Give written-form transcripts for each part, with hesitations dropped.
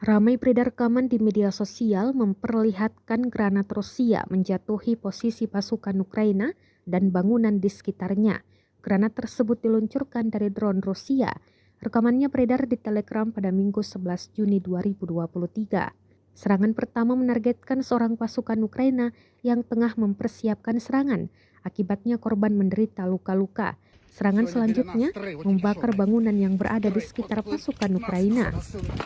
Ramai beredar rekaman di media sosial memperlihatkan granat Rusia menjatuhi posisi pasukan Ukraina dan bangunan di sekitarnya. Granat tersebut diluncurkan dari drone Rusia. Rekamannya beredar di Telegram pada Minggu 11 Juni 2023. Serangan pertama menargetkan seorang pasukan Ukraina yang tengah mempersiapkan serangan. Akibatnya korban menderita luka-luka. Serangan selanjutnya membakar bangunan yang berada di sekitar pasukan Ukraina.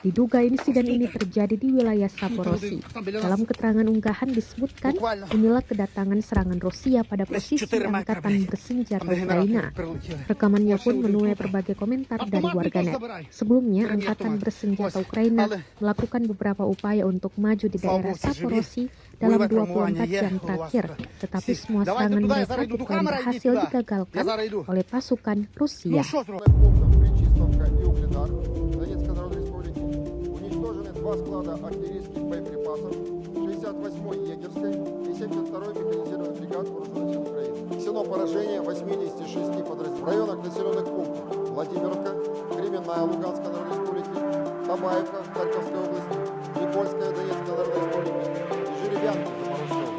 Diduga insiden ini terjadi di wilayah Saporosi. Dalam keterangan unggahan disebutkan, inilah kedatangan serangan Rusia pada posisi angkatan bersenjata Ukraina. Rekamannya pun menuai berbagai komentar dari warganet. Sebelumnya, angkatan bersenjata Ukraina melakukan beberapa upaya untuk maju di daerah Saporosi dalam 24 jam terakhir, tetapi semua serangan mereka diklaim berhasil digagalkan oleh pasukan Rusia. Два склада артиллерийских боеприпасов 68-й егерской и 72-й механизированной бригад вооруженных сил Украины. Нанесено поражение 86 подразделений в районах населенных пунктов Владимировка, Кременная Луганской Народной Республики, Табаевка Харьковской области, Никольская Донецкой Народной Республики и Жеребянка Запорожской области.